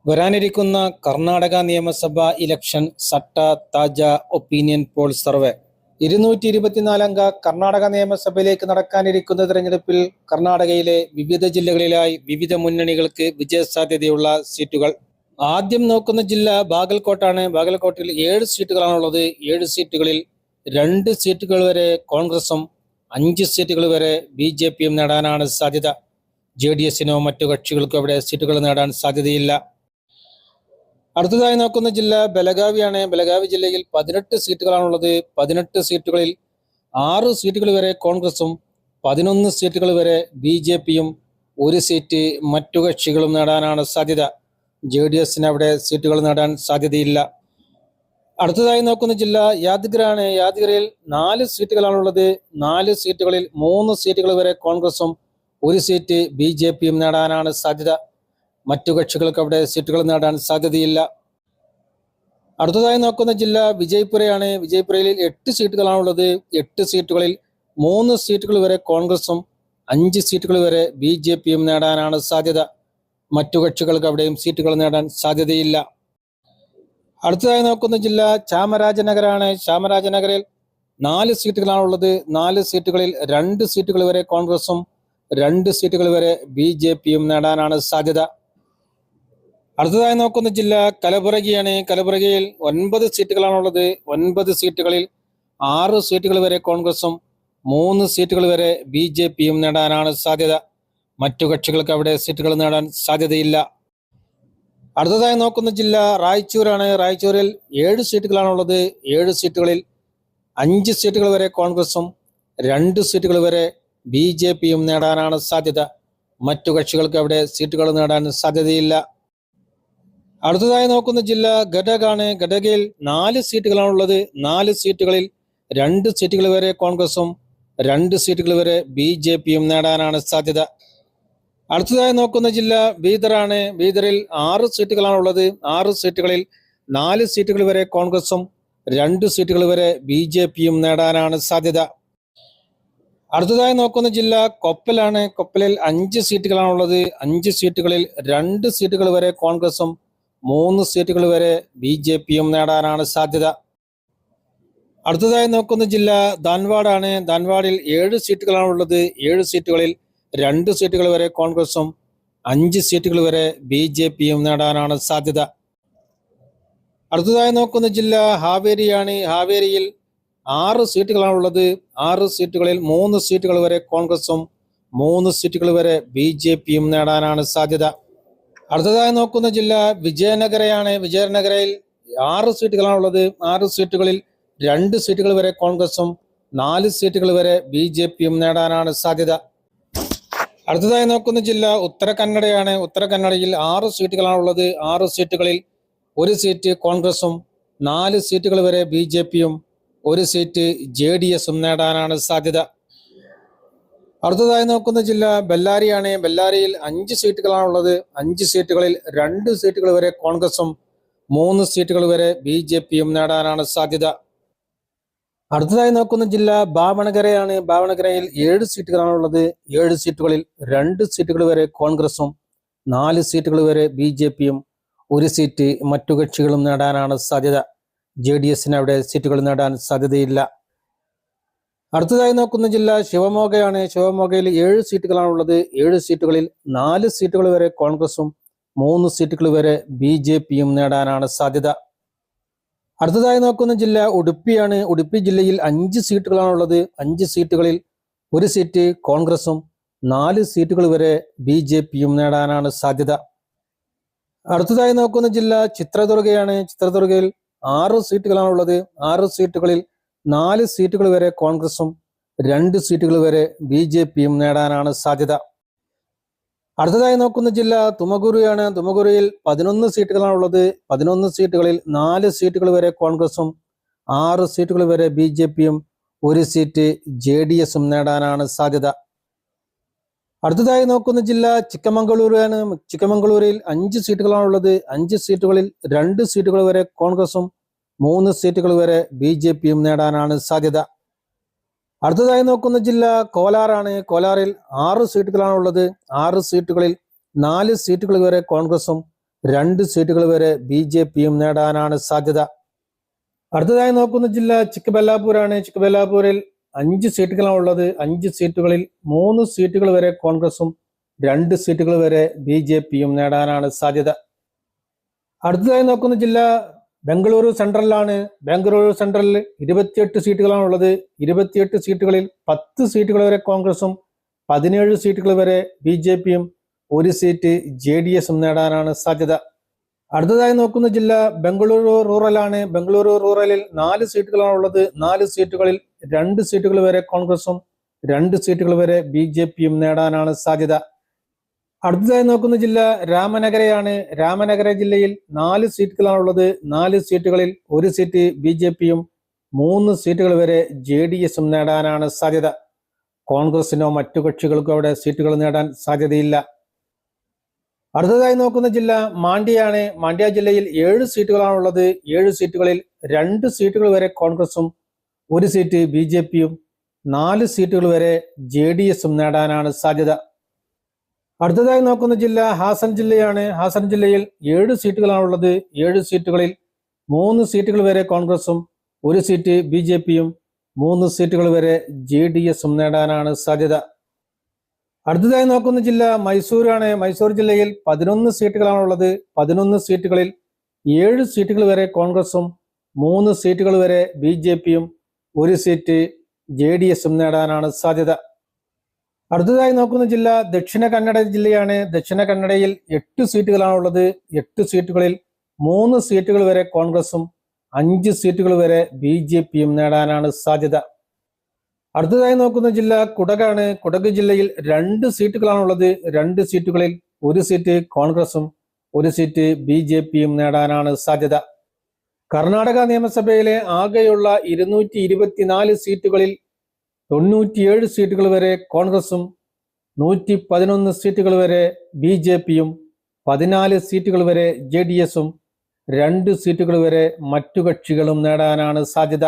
വരാനിരിക്കുന്ന കർണാടക നിയമസഭാ ഇലക്ഷൻ സട്ട താജ opinion poll survey 224 അംഗ കർണാടക നിയമസഭയിലേക്ക് നടക്കാനിരിക്കുന്ന തെരഞ്ഞെടുപ്പിൽ കർണാടകയിലെ വിവിധ ജില്ലകളിലായി വിവിധ മുന്നണികൾക്ക് വിജയസാധ്യതയുള്ള സീറ്റുകൾ. ആദ്യം നോക്കുന്ന ജില്ല ബാഗൽകോട്ടാണ്. ബാഗൽകോട്ടിൽ 7 സീറ്റുകളാണുള്ളത്. 7 സീറ്റുകളിൽ 2 സീറ്റുകൾ വരെ കോൺഗ്രസും 5 സീറ്റുകൾ വരെ BJPയും നേടാനാണ് സാധ്യത. JDSനോ മറ്റു കക്ഷികൾക്കോ അവിടെ സീറ്റുകൾ നേടാൻ സാധ്യതയില്ല. അടുത്തതായി നോക്കുന്ന ജില്ല ബലഗാവിയാണ്. ബലഗാവി ജില്ലയിൽ 18 സീറ്റുകളാണുള്ളത്. 18 സീറ്റുകളിൽ 6 സീറ്റുകൾ വരെ കോൺഗ്രസും 11 സീറ്റുകൾ വരെ BJPയും 1 സീറ്റ് മറ്റു കക്ഷികളും നേടാനാണ് സാധ്യത. JDSന് അവിടെ സീറ്റുകൾ നേടാൻ സാധ്യതയില്ല. അടുത്തതായി നോക്കുന്ന ജില്ല യാദ്ഗിറാണ്. യാദ്ഗിറയിൽ 4 സീറ്റുകളാണുള്ളത്. 4 സീറ്റുകളിൽ 3 സീറ്റുകൾ വരെ കോൺഗ്രസും 1 സീറ്റ് BJPയും നേടാനാണ് സാധ്യത. മറ്റു കക്ഷികൾക്ക് അവിടെ സീറ്റുകൾ നേടാൻ സാധ്യതയില്ല. അടുത്തതായി നോക്കുന്ന ജില്ല വിജയ്പുരയാണ്. വിജയ്പുരയിൽ 8 സീറ്റുകളാണുള്ളത്. 8 സീറ്റുകളിൽ 3 സീറ്റുകൾ വരെ കോൺഗ്രസും 5 സീറ്റുകൾ വരെ BJPയും നേടാനാണ് സാധ്യത. മറ്റു കക്ഷികൾക്ക് അവിടെയും സീറ്റുകൾ നേടാൻ സാധ്യതയില്ല. അടുത്തതായി നോക്കുന്ന ജില്ല ചാമരാജനഗറാണ്. ചാമരാജനഗറിൽ 4 സീറ്റുകളാണുള്ളത്. 4 സീറ്റുകളിൽ 2 സീറ്റുകൾ വരെ കോൺഗ്രസും 2 സീറ്റുകൾ വരെ BJPയും നേടാനാണ് സാധ്യത. അടുത്തതായി നോക്കുന്ന ജില്ല കലബുറഗിയാണ്. കലബുറഗിയിൽ 9 സീറ്റുകളാണുള്ളത്. 9 സീറ്റുകളിൽ 6 സീറ്റുകൾ വരെ കോൺഗ്രസും 3 സീറ്റുകൾ വരെ BJPയും നേടാനാണ് സാധ്യത. മറ്റു കക്ഷികൾക്ക് അവിടെ സീറ്റുകൾ നേടാൻ സാധ്യതയില്ല. അടുത്തതായി നോക്കുന്ന ജില്ല റായ്ചൂരാണ്. റായ്ചൂരിൽ 7 സീറ്റുകളാണുള്ളത്. 7 സീറ്റുകളിൽ 5 സീറ്റുകൾ വരെ കോൺഗ്രസും 2 സീറ്റുകൾ വരെ BJPയും നേടാനാണ് സാധ്യത. മറ്റു കക്ഷികൾക്ക് അവിടെ സീറ്റുകൾ നേടാൻ സാധ്യതയില്ല. അടുത്തതായി നോക്കുന്ന ജില്ല ഗഡകാണ്. ഗഡകയിൽ 4 സീറ്റുകളാണുള്ളത്. 4 സീറ്റുകളിൽ 2 സീറ്റുകൾ വരെ കോൺഗ്രസും 2 സീറ്റുകൾ വരെ BJPയും നേടാനാണ് സാധ്യത. അടുത്തതായി നോക്കുന്ന ജില്ല ബീദറാണ്. ബീദറിൽ 6 സീറ്റുകളാണുള്ളത്. 6 സീറ്റുകളിൽ 4 സീറ്റുകൾ വരെ കോൺഗ്രസും 2 സീറ്റുകൾ വരെ BJPയും നേടാനാണ് സാധ്യത. അടുത്തതായി നോക്കുന്ന ജില്ല കൊപ്പലാണ്. കൊപ്പലിൽ 5 സീറ്റുകളാണുള്ളത്. 5 സീറ്റുകളിൽ 2 സീറ്റുകൾ വരെ കോൺഗ്രസും 3 സീറ്റുകൾ വരെ BJPയും നേടാനാണ് സാധ്യത. അടുത്തതായി നോക്കുന്ന ജില്ല ധാൻവാഡാണ്. ധാൻവാഡിൽ 7 സീറ്റുകളാണുള്ളത്. 7 സീറ്റുകളിൽ 2 സീറ്റുകൾ വരെ കോൺഗ്രസും 5 സീറ്റുകൾ വരെ BJPയും നേടാനാണ് സാധ്യത. അടുത്തതായി നോക്കുന്ന ജില്ല ഹാവേരിയാണ്. ഹാവേരിയിൽ 6 സീറ്റുകളാണുള്ളത്. 6 സീറ്റുകളിൽ 3 സീറ്റുകൾ വരെ കോൺഗ്രസും 3 സീറ്റുകൾ വരെ BJPയും നേടാനാണ് സാധ്യത. അടുത്തതായി നോക്കുന്ന ജില്ല വിജയനഗരയാണ്. വിജയനഗരയിൽ 6 സീറ്റുകളാണുള്ളത്. 6 സീറ്റുകളിൽ 2 സീറ്റുകൾ വരെ കോൺഗ്രസും 4 സീറ്റുകൾ വരെ BJPയും നേടാനാണ് സാധ്യത. അടുത്തതായി നോക്കുന്ന ജില്ല ഉത്തര കന്നഡയാണ്. ഉത്തര കന്നഡയിൽ 6 സീറ്റുകളാണുള്ളത്. 6 സീറ്റുകളിൽ 1 സീറ്റ് കോൺഗ്രസും 4 സീറ്റുകൾ വരെ BJPയും 1 സീറ്റ് JDSും നേടാനാണ് സാധ്യത. അടുത്തതായി നോക്കുന്ന ജില്ല ബെല്ലാരിയാണ്. ബെല്ലാരിയിൽ 5 സീറ്റുകളാണുള്ളത്. 5 സീറ്റുകളിൽ 2 സീറ്റുകൾ വരെ കോൺഗ്രസും 3 സീറ്റുകൾ വരെ BJPയും നേടാനാണ് സാധ്യത. അടുത്തതായി നോക്കുന്ന ജില്ല ഭാവനഗരയാണ്. ഭാവനഗരയിൽ 7 സീറ്റുകളാണുള്ളത്. 7 സീറ്റുകളിൽ 2 സീറ്റുകൾ വരെ കോൺഗ്രസും 4 സീറ്റുകൾ വരെ BJPയും 1 സീറ്റ് മറ്റു കക്ഷികളും നേടാനാണ് സാധ്യത. JDSന് അവിടെ സീറ്റുകൾ നേടാൻ സാധ്യതയില്ല. അടുത്തതായി നോക്കുന്ന ജില്ല ശിവമോഗയാണ്. ശിവമോഗയിൽ 7 സീറ്റുകളാണുള്ളത്. 7 സീറ്റുകളിൽ 4 സീറ്റുകൾ വരെ കോൺഗ്രസും 3 സീറ്റുകൾ വരെ BJPയും നേടാനാണ് സാധ്യത. അടുത്തതായി നോക്കുന്ന ജില്ല ഉടുപ്പിയാണ്. ഉടുപ്പി ജില്ലയിൽ 5 സീറ്റുകളാണുള്ളത്. 5 സീറ്റുകളിൽ 1 സീറ്റ് കോൺഗ്രസും 4 സീറ്റുകൾ വരെ BJPയും നേടാനാണ് സാധ്യത. അടുത്തതായി നോക്കുന്ന ജില്ല ചിത്രദുർഗയാണ്. ചിത്രദുർഗയിൽ 6 സീറ്റുകളാണുള്ളത്. 6 സീറ്റുകളിൽ 4 സീറ്റുകൾ വരെ കോൺഗ്രസും 2 സീറ്റുകൾ വരെ BJPയും നേടാനാണ് സാധ്യത. അടുത്തതായി നോക്കുന്ന ജില്ല തുമകുരുയാണ്. തുമകുരുയിൽ 11 സീറ്റുകളാണുള്ളത്. 11 സീറ്റുകളിൽ 4 സീറ്റുകൾ വരെ കോൺഗ്രസും 6 സീറ്റുകൾ വരെ BJPയും 1 സീറ്റ് JDSും നേടാനാണ് സാധ്യത. അടുത്തതായി നോക്കുന്ന ജില്ല ചിക്കമംഗളൂരാണ്. ചിക്കമംഗളൂരിൽ 5 സീറ്റുകളാണുള്ളത്. 5 സീറ്റുകളിൽ 2 സീറ്റുകൾ വരെ കോൺഗ്രസും 3 സീറ്റുകൾ വരെ BJPയും നേടാനാണ് സാധ്യത. അടുത്തതായി നോക്കുന്ന ജില്ല കോലാറാണ്. കോലാറിൽ 6 സീറ്റുകളാണുള്ളത്. 6 സീറ്റുകളിൽ 4 സീറ്റുകൾ വരെ കോൺഗ്രസും 2 സീറ്റുകൾ വരെ BJPയും നേടാനാണ് സാധ്യത. അടുത്തതായി നോക്കുന്ന ജില്ല ചിക്കബല്ലാപൂരാണ്. ചിക്കബല്ലാപൂരിൽ 5 സീറ്റുകളാണ് ഉള്ളത്. 5 സീറ്റുകളിൽ 3 സീറ്റുകൾ വരെ കോൺഗ്രസും 2 സീറ്റുകൾ വരെ BJPയും നേടാനാണ് സാധ്യത. അടുത്തതായി നോക്കുന്ന ജില്ല ബംഗളൂരു സെൻട്രലാണ്. ബംഗളൂരു സെൻട്രലിൽ 28 സീറ്റുകളാണ് ഉള്ളത്. 28 സീറ്റുകളിൽ 10 സീറ്റുകൾ വരെ കോൺഗ്രസും 17 സീറ്റുകൾ വരെ BJPയും 1 സീറ്റ് JDSും നേടാനാണ് സാധ്യത. അടുത്തതായി നോക്കുന്ന ജില്ല ബംഗളൂരു റൂറലാണ്. ബംഗളൂരു റൂറലിൽ 4 സീറ്റുകളാണ് ഉള്ളത്. 4 സീറ്റുകളിൽ 2 സീറ്റുകൾ വരെ കോൺഗ്രസും 2 സീറ്റുകൾ വരെ BJPയും നേടാനാണ് സാധ്യത. അടുത്തതായി നോക്കുന്ന ജില്ല രാമനഗരയാണ്. രാമനഗര ജില്ലയിൽ 4 സീറ്റുകളാണ് ഉള്ളത്. 4 സീറ്റുകളിൽ 1 സീറ്റ് BJPയും 3 സീറ്റുകൾ വരെ JDSും നേടാനാണ് സാധ്യത. കോൺഗ്രസിനോ മറ്റു കക്ഷികൾക്കോ അവിടെ സീറ്റുകൾ നേടാൻ സാധ്യതയില്ല. അടുത്തതായി നോക്കുന്ന ജില്ല മാണ്ഡ്യയാണ്. മാണ്ഡ്യ ജില്ലയിൽ 7 സീറ്റുകളാണ് ഉള്ളത്. 7 സീറ്റുകളിൽ 2 സീറ്റുകൾ വരെ കോൺഗ്രസും 1 സീറ്റ് BJPയും 4 സീറ്റുകൾ വരെ JDSും നേടാനാണ് സാധ്യത. അടുത്തതായി നോക്കുന്ന ജില്ല ഹാസൻ ജില്ലയാണ്. ഹാസൻ ജില്ലയിൽ 7 സീറ്റുകളാണ് ഉള്ളത്. 7 സീറ്റുകളിൽ 3 സീറ്റുകൾ വരെ കോൺഗ്രസും 1 സീറ്റ് BJPയും 3 സീറ്റുകൾ വരെ JDSും നേടാനാണ് സാധ്യത. അടുത്തതായി നോക്കുന്ന ജില്ല മൈസൂരാണ്. മൈസൂർ ജില്ലയിൽ 11 സീറ്റുകളാണ് ഉള്ളത്. 11 സീറ്റുകളിൽ 7 സീറ്റുകൾ വരെ കോൺഗ്രസും 3 സീറ്റുകൾ വരെ BJPയും 1 സീറ്റ് JDSും നേടാനാണ് സാധ്യത. അടുത്തതായി നോക്കുന്ന ജില്ല ദക്ഷിണ കന്നഡ ജില്ലയാണ്. ദക്ഷിണ കന്നഡയിൽ 8 സീറ്റുകളാണ് ഉള്ളത്. 8 സീറ്റുകളിൽ 3 സീറ്റുകൾ വരെ കോൺഗ്രസും 5 സീറ്റുകൾ വരെ BJPയും നേടാനാണ് സാധ്യത. അടുത്തതായി നോക്കുന്ന ജില്ല കുടകാണ്. കുടക് ജില്ലയിൽ 2 സീറ്റുകളാണ് ഉള്ളത്. 2 സീറ്റുകളിൽ 1 സീറ്റ് കോൺഗ്രസും 1 സീറ്റ് BJPയും നേടാനാണ് സാധ്യത. കർണാടക നിയമസഭയിലെ ആകെയുള്ള 224 സീറ്റുകളിൽ 97 സീറ്റുകൾ വരെ കോൺഗ്രസും 111 സീറ്റുകൾ വരെ BJPയും 14 സീറ്റുകൾ വരെ JDSും 2 സീറ്റുകൾ വരെ മറ്റു കക്ഷികളും നേടാനാണ് സാധ്യത.